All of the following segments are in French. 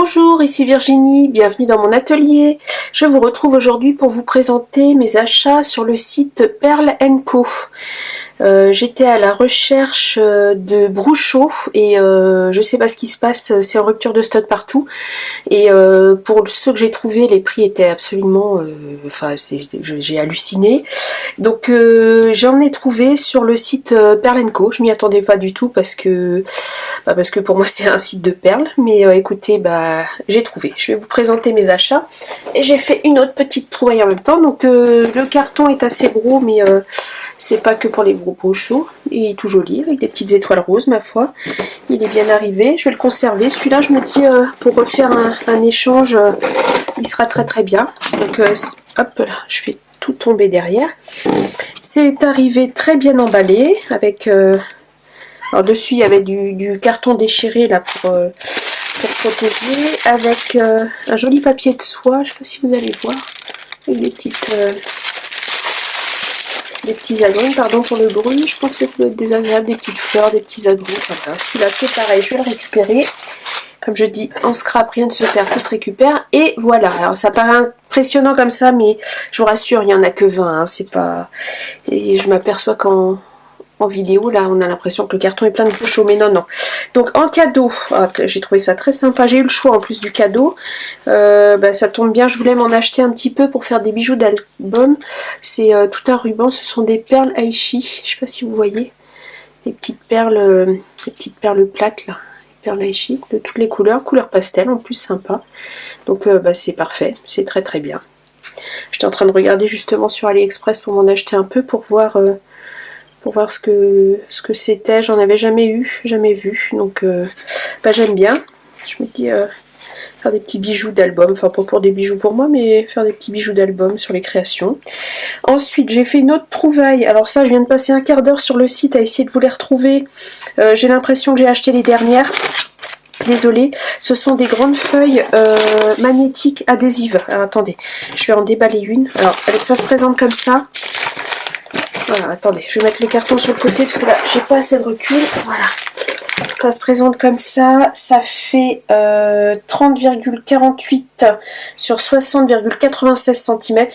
Bonjour, ici Virginie, bienvenue dans mon atelier. Je vous retrouve aujourd'hui pour vous présenter mes achats sur le site Pearl & Co. J'étais à la recherche de Brouchot et je sais pas ce qui se passe, c'est en rupture de stock partout. Et pour ceux que j'ai trouvés, les prix étaient absolument... j'ai halluciné. Donc j'en ai trouvé sur le site Pearl & Co. Je m'y attendais pas du tout parce que pour moi c'est un site de perles. Mais écoutez, j'ai trouvé. Je vais vous présenter mes achats. Et j'ai fait une autre petite trouvaille en même temps. Donc le carton est assez gros, mais c'est pas que pour les gros Brouchot. Il est tout joli avec des petites étoiles roses, ma foi. Il est bien arrivé. Je vais le conserver. Celui-là, je me dis pour refaire un échange, il sera très très bien. Donc hop là, je fais tout tomber derrière. C'est arrivé très bien emballé avec alors dessus il y avait du carton déchiré là pour protéger, avec un joli papier de soie, je sais pas si vous allez voir, avec des petits agrumes, pardon pour le bruit, je pense que ça doit être désagréable, des petites fleurs, des petits agrumes. Voilà, celui-là c'est pareil, je vais le récupérer. Comme je dis, en scrap, rien ne se perd, tout se récupère. Et voilà, alors ça paraît impressionnant comme ça, mais je vous rassure, il n'y en a que 20, hein, c'est pas... Et je m'aperçois qu'en vidéo, là, on a l'impression que le carton est plein de Brouchot, mais non, non. Donc en cadeau, j'ai trouvé ça très sympa, j'ai eu le choix en plus du cadeau. Ça tombe bien, je voulais m'en acheter un petit peu pour faire des bijoux d'album. C'est tout un ruban, ce sont des perles Aichi, je sais pas si vous voyez. Les petites perles plates, là. Aichi, de toutes les couleurs, couleur pastel en plus, sympa. Donc c'est parfait, c'est très très bien. J'étais en train de regarder justement sur AliExpress pour m'en acheter un peu pour voir ce que c'était. J'en avais jamais vu, donc j'aime bien. Je me dis faire des petits bijoux d'album, enfin pas pour des bijoux pour moi, mais faire des petits bijoux d'album sur les créations. Ensuite j'ai fait une autre trouvaille, alors ça je viens de passer un quart d'heure sur le site à essayer de vous les retrouver. J'ai l'impression que j'ai acheté les dernières, désolée. Ce sont des grandes feuilles magnétiques adhésives. Alors attendez, je vais en déballer une. Alors ça se présente comme ça. Voilà, attendez, je vais mettre le carton sur le côté parce que là j'ai pas assez de recul. Voilà. Ça se présente comme ça, ça fait 30,48 sur 60,96 cm,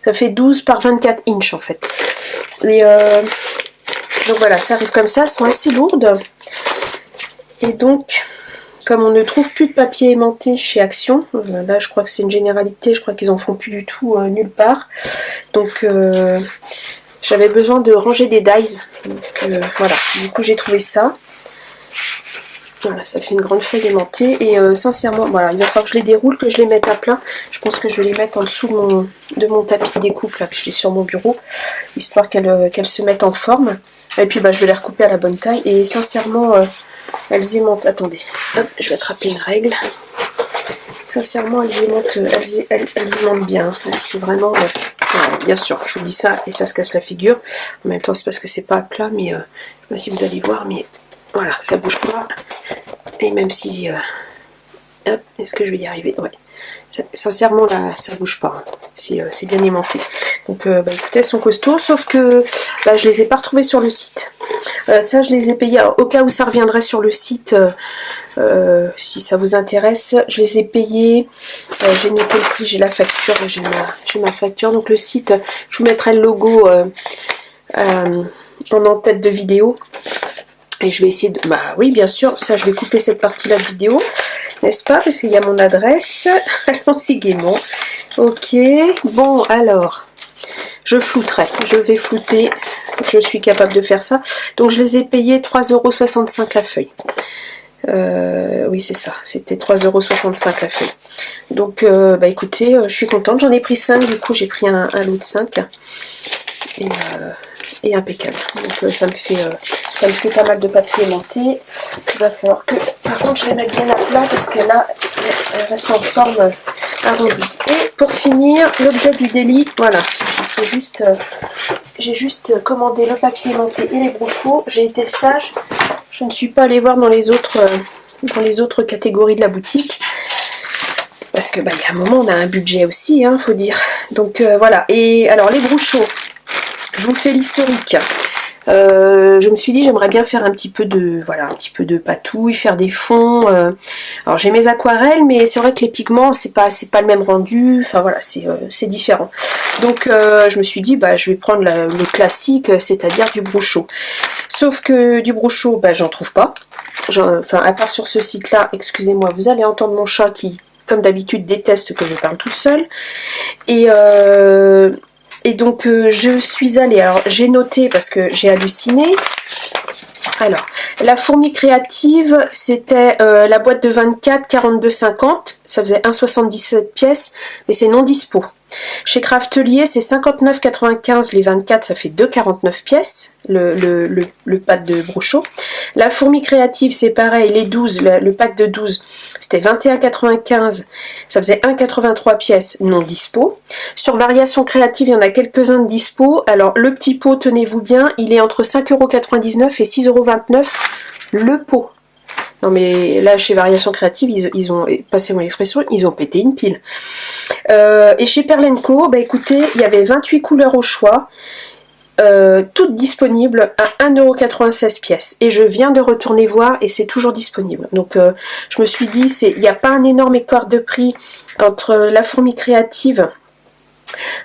ça fait 12 par 24 inches en fait. Et donc voilà, ça arrive comme ça, elles sont assez lourdes. Et donc, comme on ne trouve plus de papier aimanté chez Action, là je crois que c'est une généralité, je crois qu'ils en font plus du tout nulle part. Donc j'avais besoin de ranger des dies, donc voilà, du coup j'ai trouvé ça. Voilà, ça fait une grande feuille aimantée et sincèrement, voilà, il va falloir que je les déroule, que je les mette à plat. Je pense que je vais les mettre en dessous de mon tapis de découpe là, que je l'ai sur mon bureau, histoire qu'elles se mettent en forme. Et puis je vais les recouper à la bonne taille et sincèrement, elles aimantent. Attendez, hop, je vais attraper une règle. Sincèrement, elles aimantent bien. C'est vraiment, voilà, bien sûr, je vous dis ça et ça se casse la figure. En même temps, c'est parce que c'est pas à plat, mais je sais pas si vous allez voir, mais voilà, ça bouge pas. Et même si... hop, est-ce que je vais y arriver? Ouais. Sincèrement, là, ça bouge pas. C'est bien aimanté. Donc, écoutez, elles sont costauds, sauf que je les ai pas retrouvées sur le site. Ça, je les ai payées. Alors, au cas où ça reviendrait sur le site, si ça vous intéresse, je les ai payées. J'ai noté le prix, j'ai la facture, j'ai ma facture. Donc, le site, je vous mettrai le logo en en-tête de vidéo. Et je vais essayer de... oui, bien sûr, ça, je vais couper cette partie-là de vidéo, n'est-ce pas? Parce qu'il y a mon adresse. Allons-y gaiement. Ok. Bon, alors, je flouterai. Je vais flouter. Je suis capable de faire ça. Donc, je les ai payés 3,65 € la feuille. Oui, c'est ça. C'était 3,65 € la feuille. Donc, écoutez, je suis contente. J'en ai pris 5. Du coup, j'ai pris un lot de 5. Et impeccable. Donc ça me fait pas mal de papier aimanté. Il va falloir que, par contre, je les mette bien à plat parce que là, elle reste en forme arrondie. Et pour finir, l'objet du délit, voilà, c'est juste, j'ai juste commandé le papier aimanté et les Brouchot. J'ai été sage, je ne suis pas allée voir dans les autres catégories de la boutique. Parce que il y a un moment, on a un budget aussi, hein, faut dire. Donc voilà. Et alors les Brouchot. Je vous fais l'historique. Je me suis dit j'aimerais bien faire un petit peu de voilà, un petit peu de patouille, faire des fonds. Alors j'ai mes aquarelles, mais c'est vrai que les pigments c'est pas le même rendu. Enfin voilà, c'est différent. Donc je me suis dit bah je vais prendre le classique, c'est-à-dire du Bruchot. Sauf que du Bruchot, bah j'en trouve pas. Enfin à part sur ce site-là, excusez-moi, vous allez entendre mon chat qui, comme d'habitude, déteste que je parle toute seule. Et donc je suis allée, alors j'ai noté parce que j'ai halluciné. Alors, la fourmi créative, c'était la boîte de 24, 42,50. Ça faisait 1,77 pièces, mais c'est non dispo. Chez Craftelier, c'est 59,95 les 24, ça fait 2,49 pièces, le pack de Bruchot. La fourmi créative, c'est pareil, les 12, le pack de 12, c'était 21,95, ça faisait 1,83 pièces, non dispo. Sur Variation créative, il y en a quelques-uns de dispo. Alors, le petit pot, tenez-vous bien, il est entre 5,99 € et 6,29 € le pot. Non mais là chez Variation Créative, ils ont, passez-moi l'expression, ils ont pété une pile. Et chez Perle & Co, bah écoutez, il y avait 28 couleurs au choix, toutes disponibles à 1,96 € pièce. Et je viens de retourner voir et c'est toujours disponible. Donc je me suis dit, il n'y a pas un énorme écart de prix entre la fourmi créative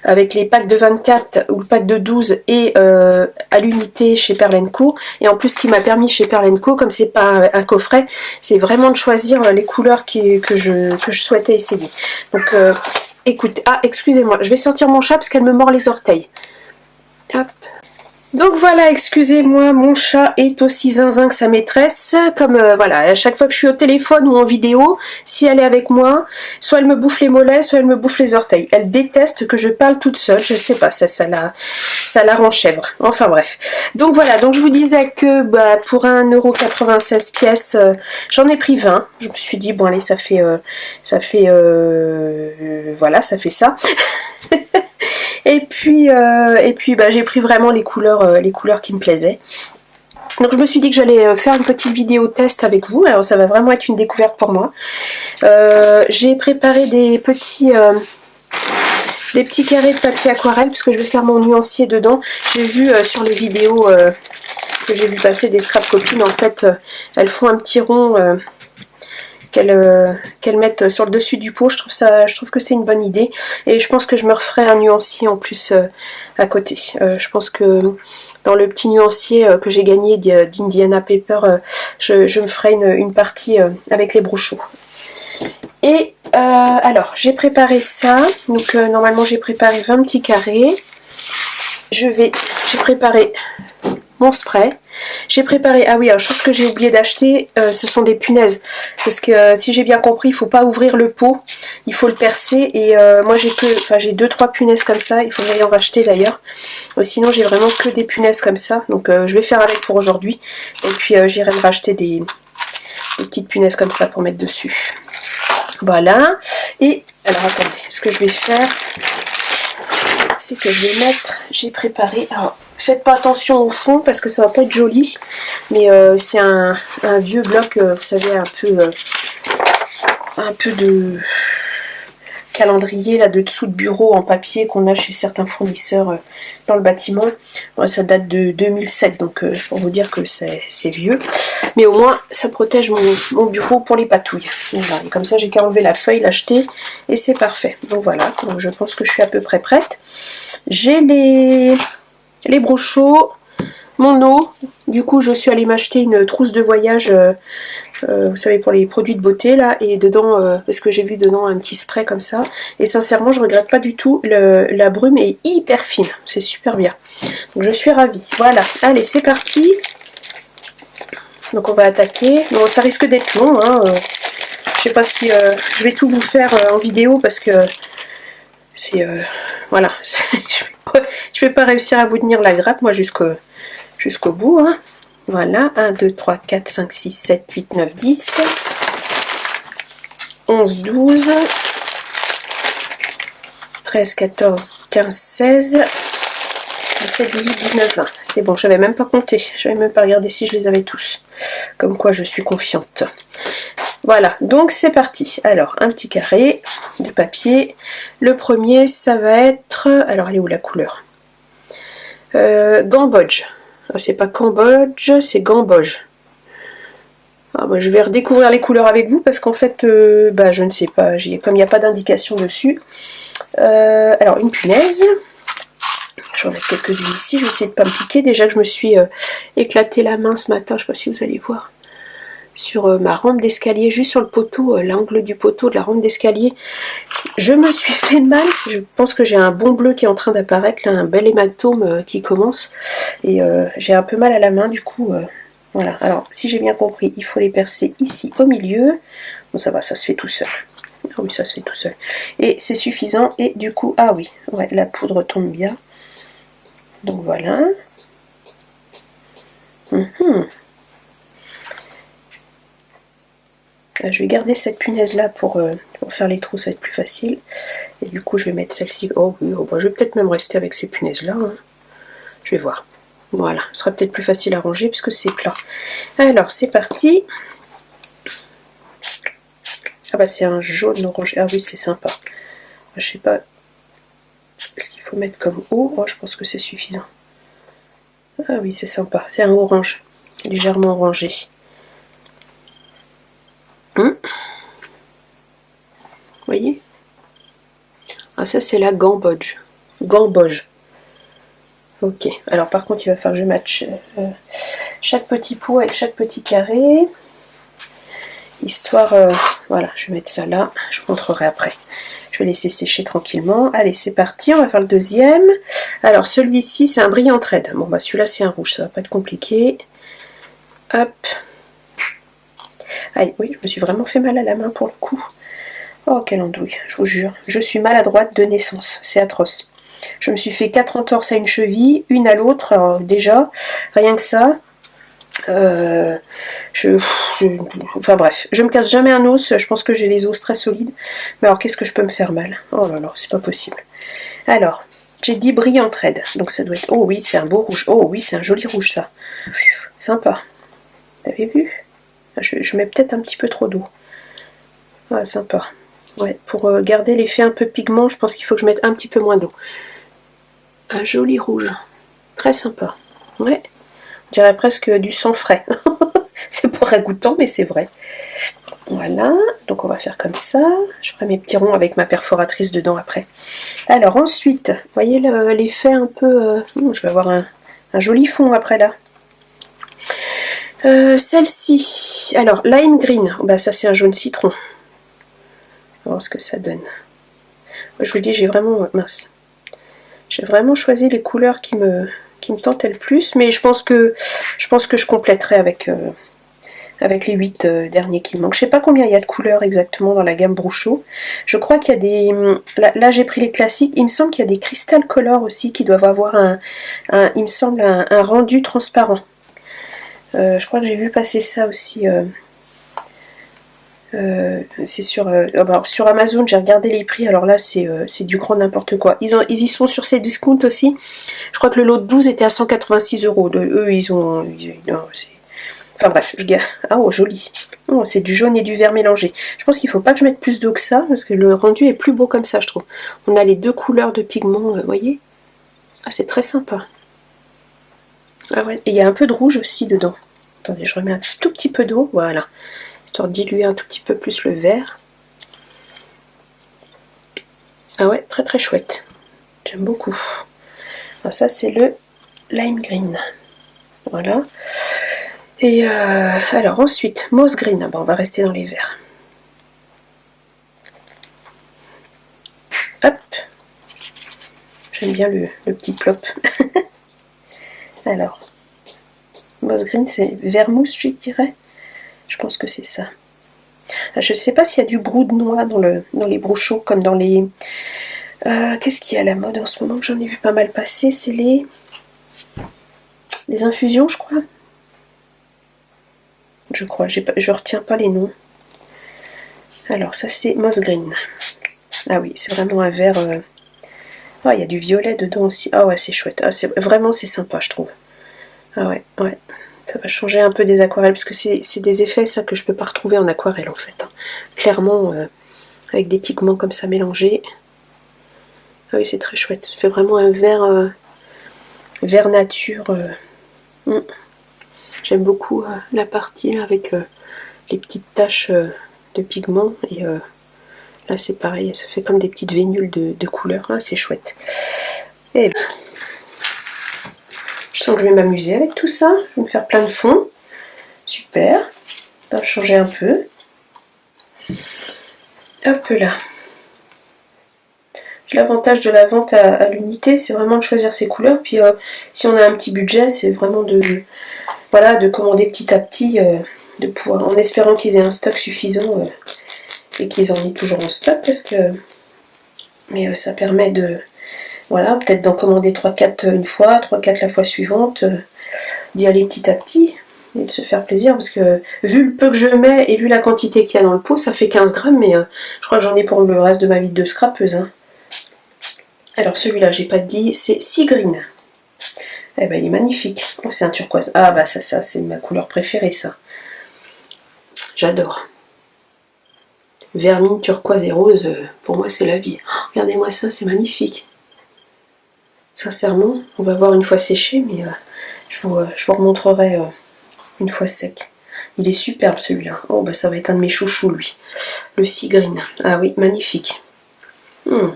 avec les packs de 24 ou le pack de 12 et à l'unité chez Perle & Co. Et en plus, ce qui m'a permis chez Perle & Co, comme c'est pas un coffret, c'est vraiment de choisir les couleurs que je souhaitais essayer. Donc, écoute, ah, excusez-moi, je vais sortir mon chat parce qu'elle me mord les orteils. Hop. Donc voilà, excusez-moi, mon chat est aussi zinzin que sa maîtresse, comme voilà, à chaque fois que je suis au téléphone ou en vidéo, si elle est avec moi, soit elle me bouffe les mollets, soit elle me bouffe les orteils. Elle déteste que je parle toute seule, je sais pas, ça la rend chèvre. Enfin bref. Donc voilà, donc je vous disais que bah, pour 1,96 € pièce, j'en ai pris 20. Je me suis dit, bon allez, ça fait voilà, ça fait ça. Et puis bah, j'ai pris vraiment les couleurs qui me plaisaient. Donc je me suis dit que j'allais faire une petite vidéo test avec vous. Alors ça va vraiment être une découverte pour moi. J'ai préparé des petits carrés de papier aquarelle parce que je vais faire mon nuancier dedans. J'ai vu sur les vidéos que j'ai vu passer des scrap copines, en fait elles font un petit rond qu'elles mettent sur le dessus du pot. Je trouve que c'est une bonne idée et je pense que je me referai un nuancier en plus à côté. Je pense que dans le petit nuancier que j'ai gagné d'Indiana Paper, je me ferai une partie avec les Bruchot. Et alors j'ai préparé ça, donc normalement j'ai préparé 20 petits carrés. J'ai préparé mon spray. J'ai préparé, ah oui, alors chose que j'ai oublié d'acheter, ce sont des punaises. Parce que si j'ai bien compris, il ne faut pas ouvrir le pot, il faut le percer. Et moi j'ai 2-3 punaises comme ça, il faut que j'aille en racheter d'ailleurs. Sinon j'ai vraiment que des punaises comme ça, donc je vais faire avec pour aujourd'hui. Et puis j'irai me racheter des petites punaises comme ça pour mettre dessus. Voilà. Et alors attendez, ce que je vais faire, c'est que je vais mettre, j'ai préparé, alors faites pas attention au fond parce que ça va pas être joli, mais c'est un vieux bloc, vous savez, un peu de calendrier là de dessous de bureau en papier qu'on a chez certains fournisseurs dans le bâtiment. Ouais, ça date de 2007, donc pour vous dire que c'est vieux, mais au moins ça protège mon bureau pour les patouilles. Voilà. Et comme ça j'ai qu'à enlever la feuille, l'acheter et c'est parfait. Donc voilà, donc je pense que je suis à peu près prête. J'ai les Bruchot, mon eau. Du coup je suis allée m'acheter une trousse de voyage, vous savez, pour les produits de beauté là, et dedans, parce que j'ai vu dedans un petit spray comme ça, et sincèrement je regrette pas du tout, la brume est hyper fine, c'est super bien, donc je suis ravie. Voilà, allez c'est parti. Donc on va attaquer. Bon, ça risque d'être long, hein. Je sais pas si je vais tout vous faire en vidéo parce que c'est voilà, je vais pas réussir à vous tenir la grappe moi jusqu'au bout, hein. Voilà, 1, 2, 3, 4, 5, 6, 7, 8, 9, 10, 11, 12, 13, 14, 15, 16, 17, 18, 19, 20. C'est bon, je n'avais même pas compté, je n'avais même pas regardé si je les avais tous. Comme quoi je suis confiante. Voilà, donc c'est parti. Alors, un petit carré de papier. Le premier, ça va être... Alors, elle est où la couleur Gambodge. Ah, c'est pas Cambodge, c'est Gamboge. Ah, bah, je vais redécouvrir les couleurs avec vous parce qu'en fait, bah, je ne sais pas, comme il n'y a pas d'indication dessus. Alors, une punaise. J'en ai quelques-unes ici, je vais essayer de ne pas me piquer. Déjà que je me suis éclaté la main ce matin, je ne sais pas si vous allez voir, sur ma rampe d'escalier, juste sur le poteau, l'angle du poteau de la rampe d'escalier. Je me suis fait mal, je pense que j'ai un bon bleu qui est en train d'apparaître, là, un bel hématome qui commence. Et j'ai un peu mal à la main, du coup, voilà. Alors, si j'ai bien compris, il faut les percer ici au milieu. Bon, ça va, ça se fait tout seul. Ah oui, ça se fait tout seul. Et c'est suffisant, et du coup, ah oui, ouais, la poudre tombe bien. Donc voilà. Je vais garder cette punaise là pour faire les trous, ça va être plus facile. Et du coup je vais mettre celle-ci. Oh oui, oh, bah, je vais peut-être même rester avec ces punaises là. Hein. Je vais voir. Voilà, ce sera peut-être plus facile à ranger puisque c'est plat. Alors c'est parti. Ah bah c'est un jaune orangé. Ah oui, c'est sympa. Je sais pas ce qu'il faut mettre comme eau. Oh, je pense que c'est suffisant. Ah oui, c'est sympa. C'est un orange, légèrement orangé. Vous voyez? Ah ça c'est la Gamboge. Gamboge. Ok. Alors par contre il va falloir que je matche chaque petit pot avec chaque petit carré. Histoire... voilà, je vais mettre ça là. Je vous montrerai après. Je vais laisser sécher tranquillement. Allez, c'est parti. On va faire le deuxième. Alors celui-ci c'est un brillant trade. Bon bah celui-là c'est un rouge. Ça va pas être compliqué. Hop. Aïe, oui, je me suis vraiment fait mal à la main pour le coup. Oh, quelle andouille, je vous jure. Je suis maladroite de naissance, c'est atroce. Je me suis fait 4 entorses à une cheville, une à l'autre, déjà, rien que ça. Enfin bref, je me casse jamais un os, je pense que j'ai les os très solides. Mais alors, qu'est-ce que je peux me faire mal? Oh là là, c'est pas possible. Alors, j'ai dit brillant trade, donc ça doit être... Oh oui, c'est un beau rouge. Oh oui, c'est un joli rouge, ça. Sympa. Vous avez vu? Je mets peut-être un petit peu trop d'eau. Ah, sympa. Ouais, pour garder l'effet un peu pigment, je pense qu'il faut que je mette un petit peu moins d'eau. Un joli rouge. Très sympa. Ouais. On dirait presque du sang frais. C'est pas ragoûtant, mais c'est vrai. Voilà. Donc on va faire comme ça. Je ferai mes petits ronds avec ma perforatrice dedans après. Alors ensuite, vous voyez l'effet un peu... je vais avoir un joli fond après là. Celle-ci. Alors, lime green. Bah, ça, c'est un jaune citron. On va voir ce que ça donne. Je vous dis, j'ai vraiment... mince. J'ai vraiment choisi les couleurs qui me tentaient le plus. Mais je pense que je compléterai avec les 8 derniers qui me manquent. Je sais pas combien il y a de couleurs exactement dans la gamme Bruchot. Je crois qu'il y a des... Là, j'ai pris les classiques. Il me semble qu'il y a des Crystal Color aussi qui doivent avoir il me semble, un rendu transparent. Je crois que j'ai vu passer ça aussi. C'est sur Amazon, j'ai regardé les prix. Alors là, c'est du grand n'importe quoi. Ils y sont sur ces discounts aussi. Je crois que le lot de 12 était à 186 €. Eux, ils ont... Non, enfin bref, ah oh, joli. Oh, c'est du jaune et du vert mélangé. Je pense qu'il ne faut pas que je mette plus d'eau que ça, parce que le rendu est plus beau comme ça, je trouve. On a les deux couleurs de pigments, vous voyez. Ah, c'est très sympa. Ah ouais, et il y a un peu de rouge aussi dedans. Attendez, je remets un tout petit peu d'eau, voilà. Histoire de diluer un tout petit peu plus le vert. Ah ouais, très très chouette. J'aime beaucoup. Alors ça, c'est le lime green. Voilà. Et alors ensuite, moss green. Ah bah, on va rester dans les verts. Hop. J'aime bien le petit plop. Alors, moss green, c'est vermousse, je dirais. Je pense que c'est ça. Je ne sais pas s'il y a du brou de noix dans les Bruchot, comme dans les... qu'est-ce qui est à la mode en ce moment que j'en ai vu pas mal passer? C'est les infusions, je crois. Je retiens pas les noms. Alors ça c'est moss green. Ah oui, c'est vraiment un vert... Ah, il y a du violet dedans aussi. Ah ouais, c'est chouette. Ah, vraiment, c'est sympa, je trouve. Ah ouais, ouais. Ça va changer un peu des aquarelles, parce que c'est des effets, ça, que je peux pas retrouver en aquarelle, en fait. Hein. Clairement, avec des pigments comme ça mélangés. Ah oui, c'est très chouette. Ça fait vraiment un vert nature. J'aime beaucoup la partie là, avec les petites taches de pigments. Et là c'est pareil, ça fait comme des petites vénules de couleurs. Ah, c'est chouette. Et je sens que je vais m'amuser avec tout ça. Je vais me faire plein de fonds. Super. On va changer un peu. Hop là. L'avantage de la vente à l'unité, c'est vraiment de choisir ses couleurs. Puis si on a un petit budget, c'est vraiment de, voilà, de commander petit à petit, de pouvoir, en espérant qu'ils aient un stock suffisant et qu'ils en aient toujours en stock, parce que mais ça permet de, voilà, peut-être d'en commander 3-4 une fois, 3-4 la fois suivante, d'y aller petit à petit et de se faire plaisir, parce que vu le peu que je mets et vu la quantité qu'il y a dans le pot, ça fait 15 grammes, mais je crois que j'en ai pour le reste de ma vie de scrapeuse. Hein. Alors celui-là, j'ai pas dit, c'est Sea Green. Eh ben il est magnifique. Oh, c'est un turquoise. Ah bah ça c'est ma couleur préférée, ça. J'adore. Vermine, turquoise et rose, pour moi c'est la vie. Oh, regardez-moi ça, c'est magnifique. Sincèrement, on va voir une fois séché, mais je vous remontrerai une fois sec. Il est superbe celui-là. Oh bah ça va être un de mes chouchous lui. Le Sea Green. Ah oui, magnifique.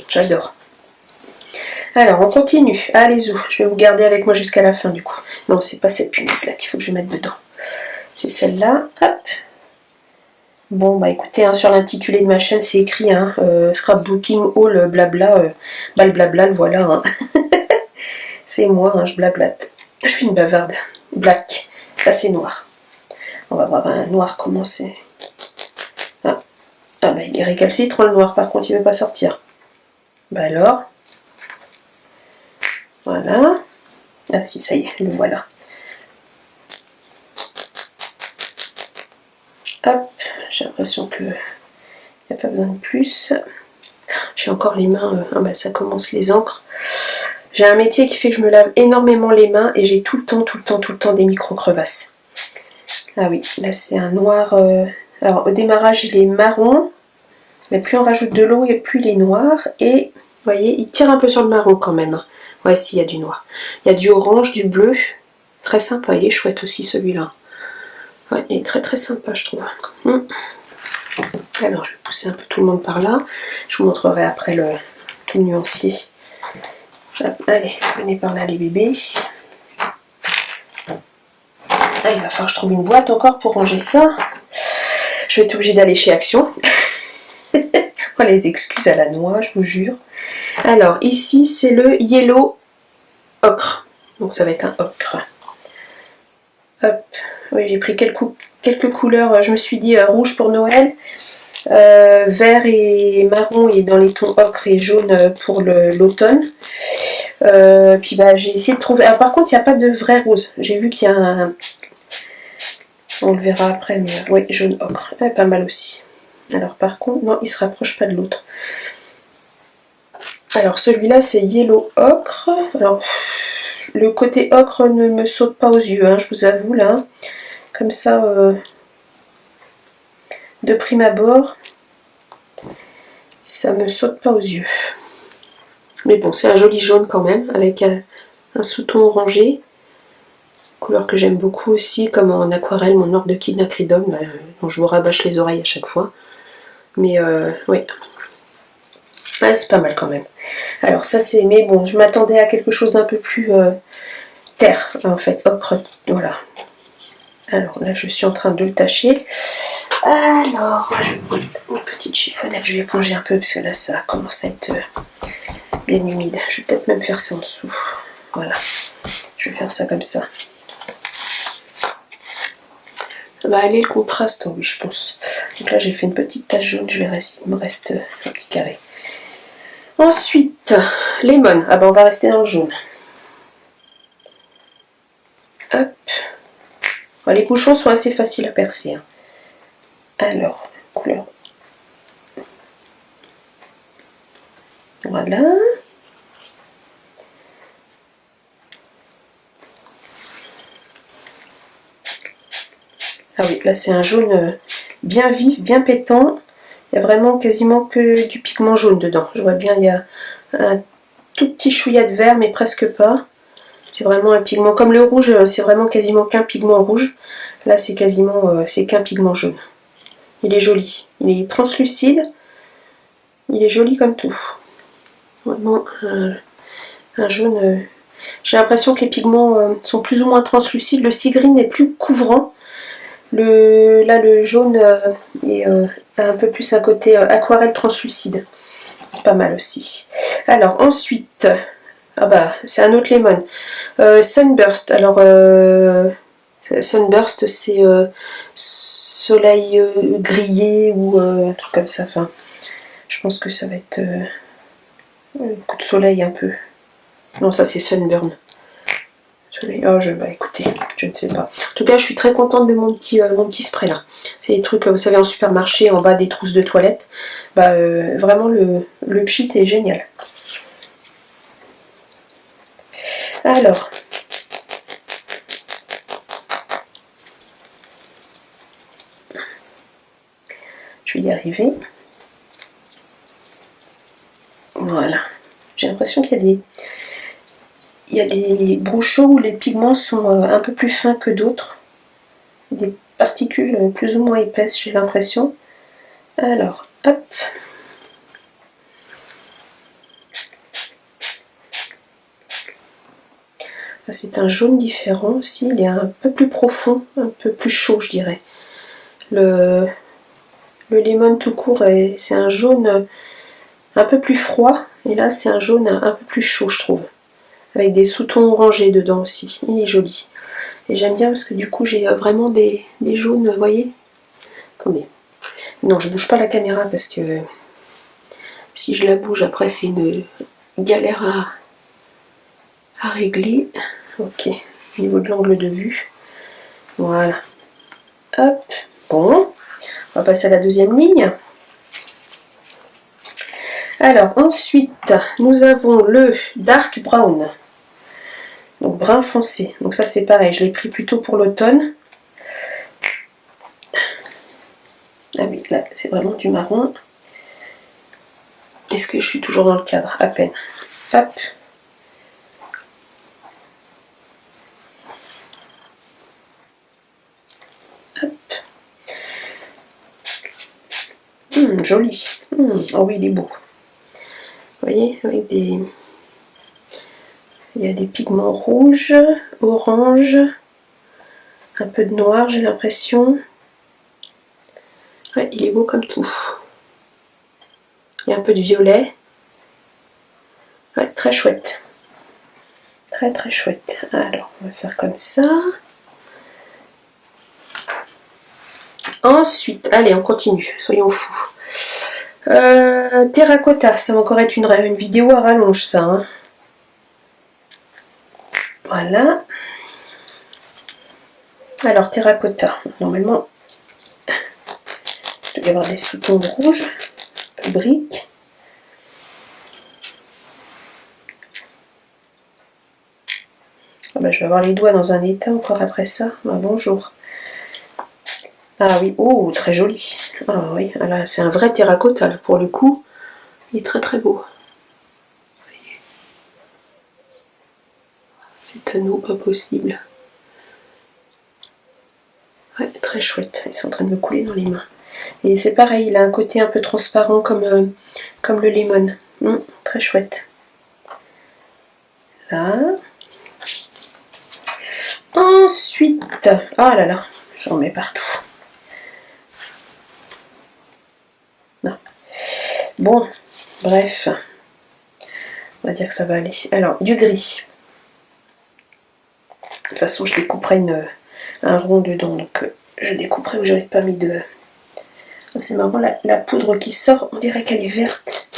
J'adore. Alors, on continue. Allez-y, je vais vous garder avec moi jusqu'à la fin du coup. Non, c'est pas cette punaise-là qu'il faut que je mette dedans. C'est celle-là. Hop. Bon, bah écoutez, hein, sur l'intitulé de ma chaîne, c'est écrit hein, Scrapbooking Haul Blabla. Bah le blabla, le voilà. Hein. C'est moi, hein, je blablate. Je suis une bavarde. Black. Là, c'est noir. On va voir un noir comment c'est. Ah, bah il est récalcitrant le noir, par contre, il veut pas sortir. Bah alors. Voilà. Ah si, ça y est, le voilà. Hop, j'ai l'impression que il n'y a pas besoin de plus. J'ai encore les mains, ah bah ça commence les encres. J'ai un métier qui fait que je me lave énormément les mains et j'ai tout le temps des micro-crevasses. Ah oui, là c'est un noir. Alors au démarrage il est marron, mais plus on rajoute de l'eau et plus il est noir. Et vous voyez, il tire un peu sur le marron quand même. Ouais, si, il y a du noir. Il y a du orange, du bleu. Très sympa, il est chouette aussi celui-là. Ouais, il est très très sympa, je trouve. Alors, je vais pousser un peu tout le monde par là. Je vous montrerai après le tout nuancier. Allez, venez par là les bébés. Ah, il va falloir que je trouve une boîte encore pour ranger ça. Je vais être obligée d'aller chez Action. Oh, les excuses à la noix, je vous jure. Alors, ici, c'est le Yellow Ocre. Donc, ça va être un ocre. Hop. Oui, j'ai pris quelques couleurs. Je me suis dit rouge pour Noël. Vert et marron et dans les tons ocre et jaune pour l'automne. Puis bah j'ai essayé de trouver. Alors, par contre, il n'y a pas de vrai rose. J'ai vu qu'il y a un. On le verra après, mais oui, jaune ocre. Pas mal aussi. Alors par contre, non, il se rapproche pas de l'autre. Alors celui-là, c'est Yellow Ocre. Alors le côté ocre ne me saute pas aux yeux, hein, je vous avoue là. Comme ça, de prime abord, ça me saute pas aux yeux. Mais bon, c'est un joli jaune quand même, avec un sous-ton orangé. Couleur que j'aime beaucoup aussi, comme en aquarelle, mon ordre de Quinacridum, dont je vous rabâche les oreilles à chaque fois. Mais oui, ouais, c'est pas mal quand même. Alors ça c'est, mais bon, je m'attendais à quelque chose d'un peu plus terre, en fait, ocre, voilà. Alors là, je suis en train de le tâcher. Alors, je prends une petite chiffonnette, je vais plonger un peu parce que là, ça commence à être bien humide. Je vais peut-être même faire ça en dessous. Voilà, je vais faire ça comme ça. Ça va aller le contraste, oui, je pense. Donc là, j'ai fait une petite tache jaune, je verrai s'il me reste un petit carré. Ensuite, lemon. Ah ben, on va rester dans le jaune. Hop. Bon, les bouchons sont assez faciles à percer. Hein. Alors, couleur. Voilà. Ah oui, là c'est un jaune bien vif, bien pétant. Il y a vraiment quasiment que du pigment jaune dedans. Je vois bien, il y a un tout petit chouïa de vert, mais presque pas. C'est vraiment un pigment. Comme le rouge, c'est vraiment quasiment qu'un pigment rouge. Là, c'est quasiment c'est qu'un pigment jaune. Il est joli. Il est translucide. Il est joli comme tout. Vraiment un jaune. J'ai l'impression que les pigments sont plus ou moins translucides. Le sea green est plus couvrant. Là, le jaune a un peu plus un côté aquarelle translucide. C'est pas mal aussi. Alors, ensuite, ah bah, c'est un autre lemon. Sunburst. Alors, Sunburst, c'est soleil grillé ou un truc comme ça. Enfin, je pense que ça va être un coup de soleil un peu. Non, ça c'est Sunburn. Oh, bah écoutez, je ne sais pas. En tout cas, je suis très contente de mon petit spray là. C'est des trucs, vous savez, en supermarché, en bas des trousses de toilette. Bah, vraiment, le pchit est génial. Alors. Je vais y arriver. Voilà. J'ai l'impression qu'il y a des brouchons où les pigments sont un peu plus fins que d'autres. Des particules plus ou moins épaisses, j'ai l'impression. Alors, hop. C'est un jaune différent aussi. Il est un peu plus profond, un peu plus chaud, je dirais. Le lemon tout court, c'est un jaune un peu plus froid. Et là, c'est un jaune un peu plus chaud, je trouve. Avec des sous-tons orangés dedans aussi. Il est joli. Et j'aime bien parce que du coup, j'ai vraiment des jaunes, vous voyez. Attendez. Non, je bouge pas la caméra parce que si je la bouge, après, c'est une galère à régler. Ok, au niveau de l'angle de vue. Voilà. Hop. Bon. On va passer à la deuxième ligne. Alors, ensuite, nous avons le Dark Brown. Donc, brun foncé. Donc ça, c'est pareil. Je l'ai pris plutôt pour l'automne. Ah oui, là, c'est vraiment du marron. Est-ce que je suis toujours dans le cadre? À peine. Hop. Hop. Joli. Oh oui, il est beau. Vous voyez, avec des... Il y a des pigments rouges, orange, un peu de noir, j'ai l'impression. Ouais, il est beau comme tout. Il y a un peu de violet. Ouais, très chouette. Très très chouette. Alors, on va faire comme ça. Ensuite, allez, on continue. Soyons fous. Terracotta, ça va encore être une vidéo à rallonge, ça. Hein. Voilà. Alors, terracotta. Normalement, il doit y avoir des sous-tons rouges. Un peu briques. Ah bah, je vais avoir les doigts dans un état encore après ça. Ah, bonjour. Ah oui, oh, très joli. Ah oui, là, c'est un vrai terracotta, là, pour le coup. Il est très très beau. Cet anneau, pas possible. Ouais, très chouette. Ils sont en train de me couler dans les mains. Et c'est pareil, il a un côté un peu transparent comme le lemon. Très chouette. Là. Ensuite, ah là là, j'en mets partout. Non. Bon, bref. On va dire que ça va aller. Alors, du gris. De toute façon, je découperai un rond dedans. Donc, je découperai où j'aurais pas mis de... C'est marrant, la poudre qui sort, on dirait qu'elle est verte.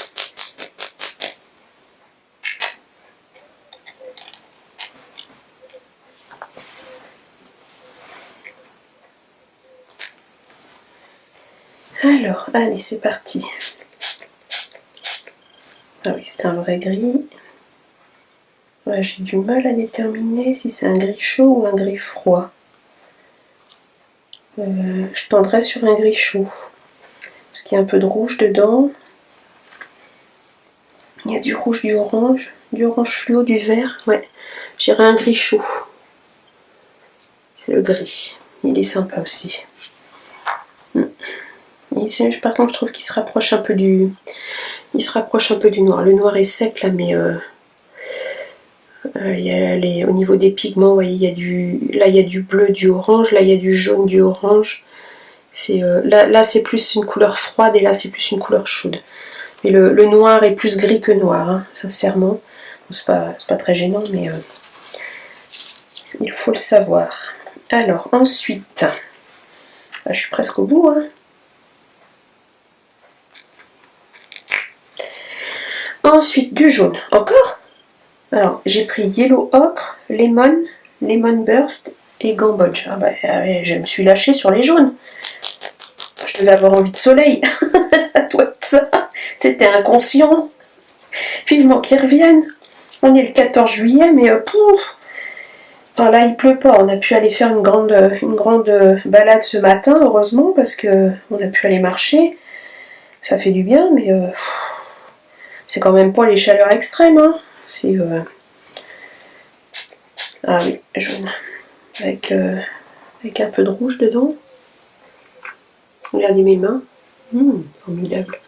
Alors, allez, c'est parti. Ah oui, c'est un vrai gris. Ouais, j'ai du mal à déterminer si c'est un gris chaud ou un gris froid. Je tendrais sur un gris chaud. Parce qu'il y a un peu de rouge dedans. Il y a du rouge, du orange, du orange fluo, du vert. Ouais, j'irai un gris chaud. C'est le gris. Il est sympa aussi. Et par contre, je trouve qu'il se rapproche un peu du... Il se rapproche un peu du noir. Le noir est sec là, mais... au niveau des pigments, vous voyez, là il y a du bleu, du orange, là il y a du jaune, du orange. Là c'est plus une couleur froide et là c'est plus une couleur chaude. Mais le noir est plus gris que noir, hein, sincèrement. Bon, c'est pas très gênant, mais il faut le savoir. Alors ensuite, là, je suis presque au bout. Hein. Ensuite du jaune, encore. Alors j'ai pris Yellow Ocre, Lemon, Lemon Burst et Gamboge. Ah bah je me suis lâchée sur les jaunes. Je devais avoir envie de soleil. Ça doit être ça. C'était inconscient. Vivement qu'ils reviennent. On est le 14 juillet, mais pouf. Enfin, là, il pleut pas. On a pu aller faire une grande balade ce matin, heureusement, parce que on a pu aller marcher. Ça fait du bien, mais c'est quand même pas les chaleurs extrêmes. Hein. C'est ah oui, jaune. Avec un peu de rouge dedans. Regardez mes mains. Formidable.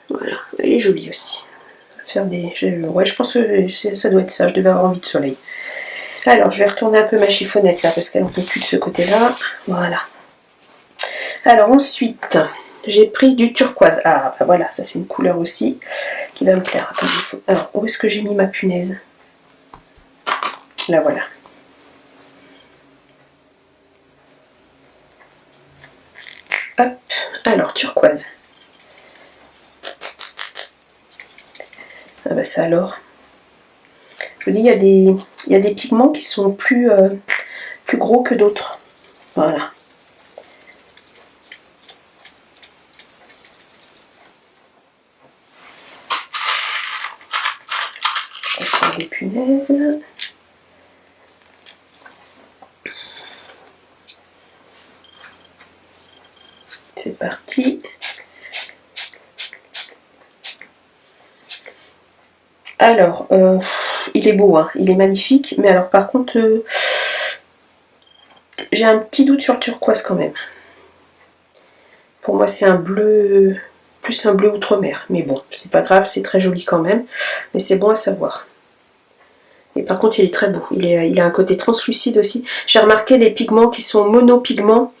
Voilà, elle est jolie aussi. Faire des... Ouais, je pense que ça doit être ça. Je devais avoir envie de soleil. Alors, je vais retourner un peu ma chiffonnette là, parce qu'elle n'en peut plus de ce côté-là. Voilà. Alors ensuite, j'ai pris du turquoise. Ah, bah voilà, ça c'est une couleur aussi qui va me plaire. Attendez, alors, où est-ce que j'ai mis ma punaise? Là, voilà. Hop, alors, turquoise. Ah bah ça alors. Je vous dis, il y a des pigments qui sont plus gros que d'autres. Voilà. Je sors les punaises. C'est parti. Alors, il est beau, hein, il est magnifique, mais alors par contre, j'ai un petit doute sur le turquoise quand même. Pour moi, c'est un bleu, plus un bleu outre-mer, mais bon, c'est pas grave, c'est très joli quand même, mais c'est bon à savoir. Et par contre, il est très beau, il a un côté translucide aussi. J'ai remarqué les pigments qui sont monopigments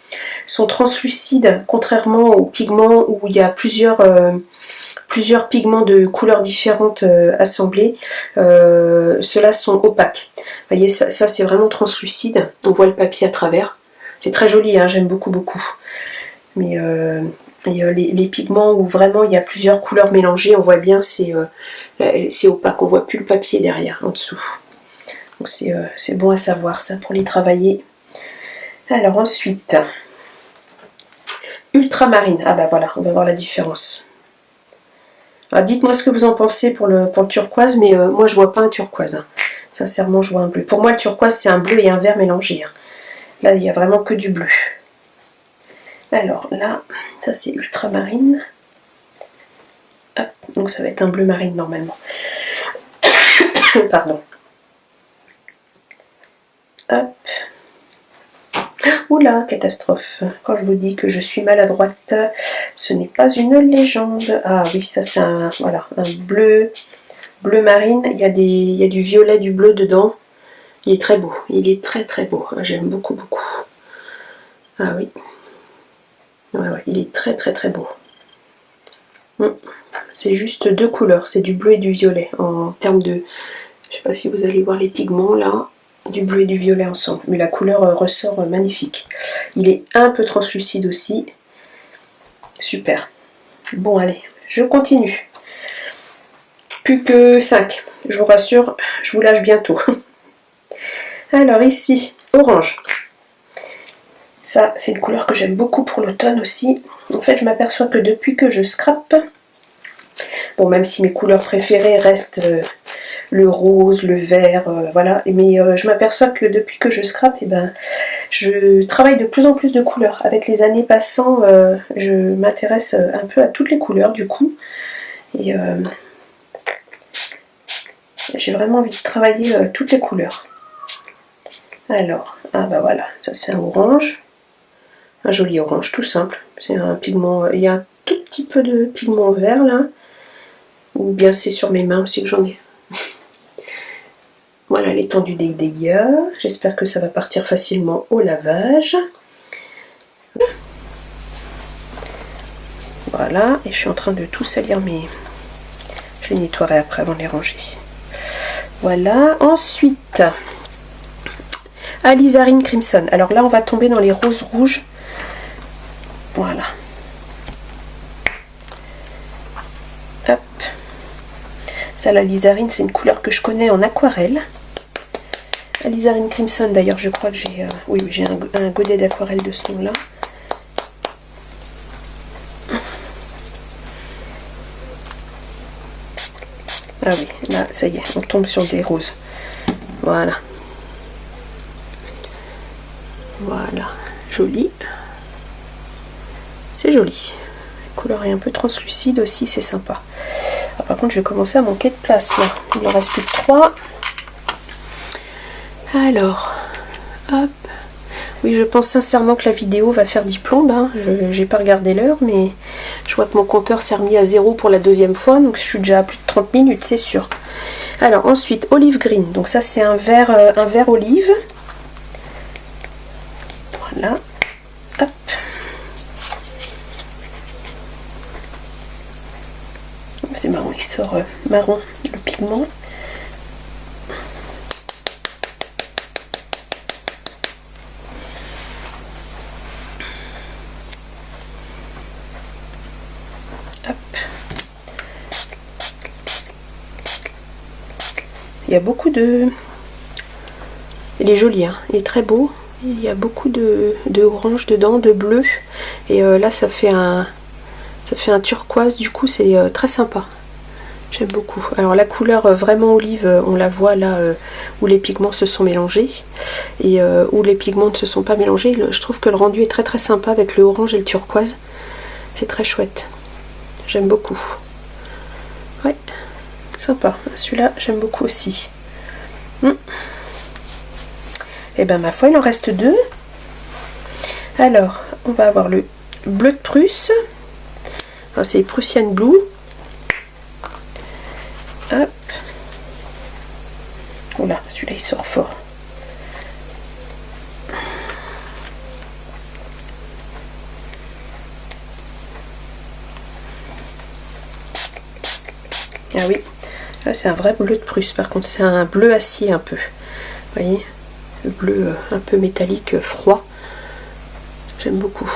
sont translucides, contrairement aux pigments où il y a plusieurs pigments de couleurs différentes assemblés. Ceux-là sont opaques. Vous voyez, ça c'est vraiment translucide. On voit le papier à travers. C'est très joli, hein, j'aime beaucoup. Mais les pigments où vraiment il y a plusieurs couleurs mélangées, on voit bien, c'est opaque. On voit plus le papier derrière, en dessous. Donc c'est bon à savoir ça pour les travailler. Alors ensuite, ultramarine. Ah bah voilà, on va voir la différence. Dites-moi ce que vous en pensez pour le turquoise, mais moi je vois pas un turquoise. Hein. Sincèrement, je vois un bleu. Pour moi, le turquoise, c'est un bleu et un vert mélangés. Hein. Là, il n'y a vraiment que du bleu. Alors là, ça c'est ultramarine. Hop, donc ça va être un bleu marine normalement. Pardon. Hop. Oula, catastrophe. Quand je vous dis que je suis maladroite, ce n'est pas une légende. Ah oui, ça c'est un bleu marine. Il y a du violet, du bleu dedans. Il est très beau. Il est très beau. J'aime beaucoup. Ah oui. Ouais, il est très beau. C'est juste deux couleurs. C'est du bleu et du violet. En termes de... Je sais pas si vous allez voir les pigments là. Du bleu et du violet ensemble, mais la couleur ressort magnifique. Il est un peu translucide aussi. Super. Bon allez, je continue. Plus que 5. Je vous rassure, je vous lâche bientôt. Alors ici, orange. Ça, c'est une couleur que j'aime beaucoup pour l'automne aussi. En fait, je m'aperçois que depuis que je scrape, bon, même si mes couleurs préférées restent le rose, le vert, voilà. Mais je m'aperçois que depuis que je scrape, je travaille de plus en plus de couleurs. Avec les années passant, je m'intéresse un peu à toutes les couleurs du coup. Et J'ai vraiment envie de travailler toutes les couleurs. Alors, ah bah voilà, ça c'est un orange. Un joli orange, tout simple. C'est un pigment, il y a un tout petit peu de pigment vert là. Ou bien c'est sur mes mains aussi que j'en ai. Voilà l'étendue des dégâts. J'espère que ça va partir facilement au lavage. Voilà, et je suis en train de tout salir, mais je les nettoierai après avant de les ranger. Voilà, ensuite, Alizarine Crimson. Alors là, on va tomber dans les roses rouges. Voilà. Hop. Ça, l'Alizarine, c'est une couleur que je connais en aquarelle. Alizarine Crimson, d'ailleurs, je crois que j'ai... oui, j'ai un godet d'aquarelle de ce nom-là. Ah oui, là, ça y est, on tombe sur des roses. Voilà. Voilà, joli. C'est joli. La couleur est un peu translucide aussi, c'est sympa. Ah, par contre, je vais commencer à manquer de place là. Il en reste plus que 3. Alors, hop. Oui, je pense sincèrement que la vidéo va faire 10 plombes. Hein. J'ai pas regardé l'heure, mais je vois que mon compteur s'est remis à 0 pour la deuxième fois. Donc, je suis déjà à plus de 30 minutes, c'est sûr. Alors, ensuite, olive green. Donc, ça, c'est un vert olive. Voilà. Hop. C'est marrant, il sort marron, le pigment. Hop. Il y a beaucoup de... Il est joli, hein. Il est très beau. Il y a beaucoup de orange dedans, de bleu. Et là, ça fait un turquoise. Du coup, c'est très sympa. J'aime beaucoup. Alors la couleur vraiment olive, on la voit là où les pigments se sont mélangés. Et où les pigments ne se sont pas mélangés. Je trouve que le rendu est très très sympa avec le orange et le turquoise. C'est très chouette. J'aime beaucoup. Ouais, sympa. Celui-là, j'aime beaucoup aussi. Et ben ma foi, il en reste 2. Alors, on va avoir le bleu de Prusse. C'est Prussian Blue. Hop. Oula, celui-là il sort fort. Ah oui, là c'est un vrai bleu de Prusse. Par contre, c'est un bleu acier un peu. Vous voyez, le bleu un peu métallique, froid. J'aime beaucoup.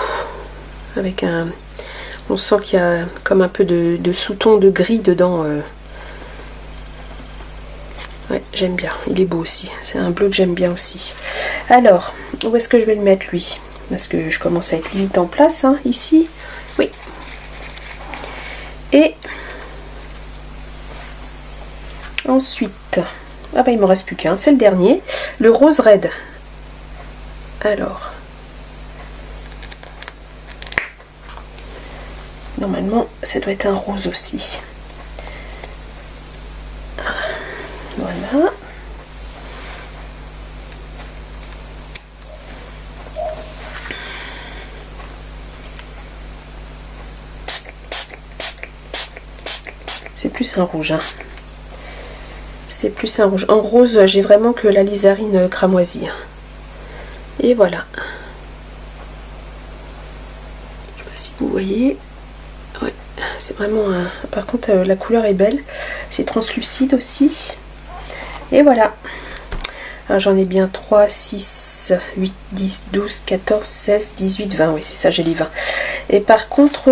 Avec un... On sent qu'il y a comme un peu de sous-ton de gris dedans. Ouais, j'aime bien. Il est beau aussi. C'est un bleu que j'aime bien aussi. Alors, où est-ce que je vais le mettre lui? Parce que je commence à être limite en place, hein, ici. Oui. Et ensuite, ah bah il m'en reste plus qu'un. C'est le dernier. Le rose red. Alors. Normalement, ça doit être un rose aussi. Voilà. C'est plus un rouge. Hein. C'est plus un rouge. En rose, j'ai vraiment que l'alizarine cramoisie. Et voilà. Je sais pas si vous voyez. Ouais, c'est vraiment un... Par contre, la couleur est belle. C'est translucide aussi. Et voilà. J'en ai bien 3, 6, 8, 10, 12, 14, 16, 18, 20. Oui, c'est ça, j'ai les 20. Et par contre,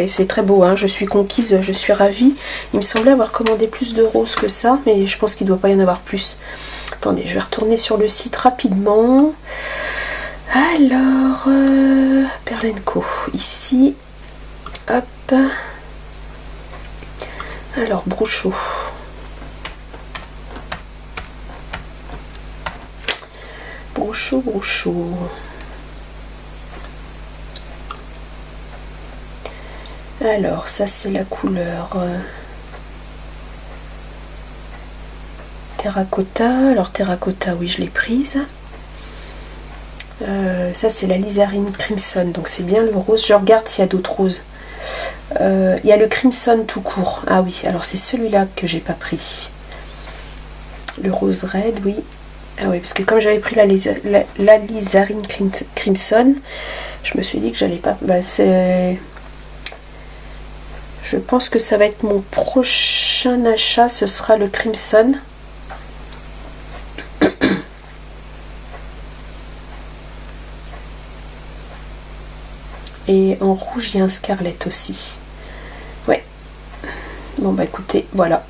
c'est très beau. Hein, je suis conquise, je suis ravie. Il me semblait avoir commandé plus de roses que ça, mais je pense qu'il ne doit pas y en avoir plus. Attendez, je vais retourner sur le site rapidement. Alors, Perlenco, ici. Hop. Alors, Brouchot. Brouchot. Alors, ça c'est la couleur Terracotta. Alors terracotta, oui, je l'ai prise. Ça c'est la Lizarine Crimson, donc c'est bien le rose. Je regarde s'il y a d'autres roses. Il y a le Crimson tout court. Ah oui, alors c'est celui-là que j'ai pas pris. Le rose red, oui. Ah oui, parce que comme j'avais pris la Lizarine Crimson, je me suis dit que j'allais pas... Bah c'est... Je pense que ça va être mon prochain achat, ce sera le Crimson. Et en rouge, il y a un Scarlet aussi. Ouais. Bon bah écoutez, voilà.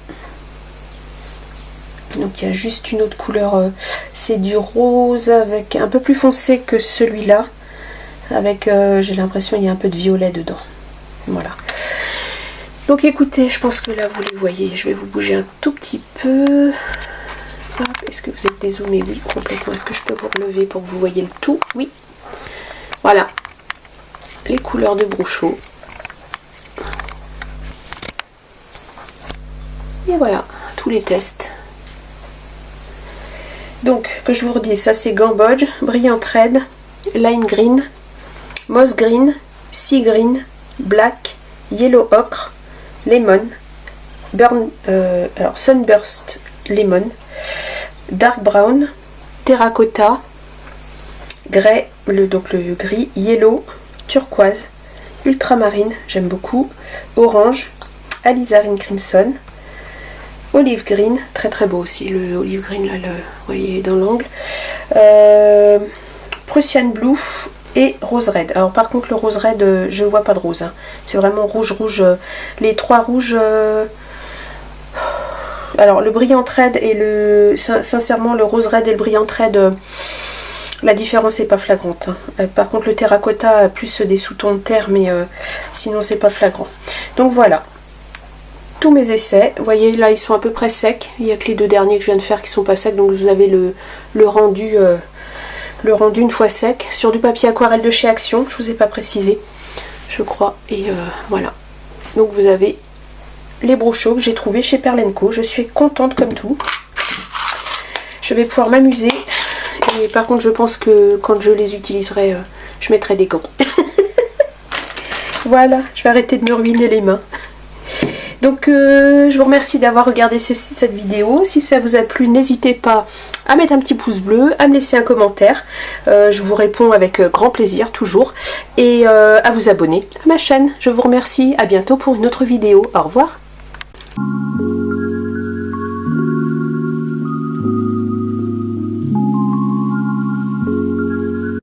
Donc il y a juste une autre couleur. C'est du rose avec un peu plus foncé que celui-là. Avec, j'ai l'impression, il y a un peu de violet dedans. Voilà. Donc écoutez, je pense que là, vous les voyez. Je vais vous bouger un tout petit peu. Est-ce que vous êtes dézoomé? Oui, complètement. Est-ce que je peux vous relever pour que vous voyez le tout? Oui. Voilà. Les couleurs de Bruchot. Et voilà, tous les tests. Donc, que je vous redise, ça c'est Gambodge, Brilliant Red, Lime Green, Moss Green, Sea Green, Black, Yellow Ocre, Lemon, alors Sunburst Lemon, Dark Brown, Terracotta, Grey, donc le gris, Yellow, Turquoise, Ultramarine, j'aime beaucoup, Orange, Alizarine Crimson, Olive Green, très très beau aussi, le Olive Green là, vous voyez dans l'angle, Prussian Blue et Rose Red. Alors par contre le Rose Red, je vois pas de rose, hein. C'est vraiment rouge, les trois rouges... Alors le Brilliant Red et sincèrement le Rose Red et le Brilliant Red... La différence n'est pas flagrante. Hein. Par contre le terracotta a plus des sous-tons de terre, mais sinon c'est pas flagrant. Donc voilà, tous mes essais. Vous voyez là ils sont à peu près secs. Il n'y a que les deux derniers que je viens de faire qui sont pas secs. Donc vous avez le rendu une fois sec. Sur du papier aquarelle de chez Action, je vous ai pas précisé, je crois. Et voilà. Donc vous avez les Bruchot que j'ai trouvé chez Perle & Co. Je suis contente comme tout. Je vais pouvoir m'amuser. Et par contre, je pense que quand je les utiliserai, je mettrai des gants. Voilà, je vais arrêter de me ruiner les mains. Donc, je vous remercie d'avoir regardé cette vidéo. Si ça vous a plu, n'hésitez pas à mettre un petit pouce bleu, à me laisser un commentaire. Je vous réponds avec grand plaisir, toujours. Et à vous abonner à ma chaîne. Je vous remercie. À bientôt pour une autre vidéo. Au revoir.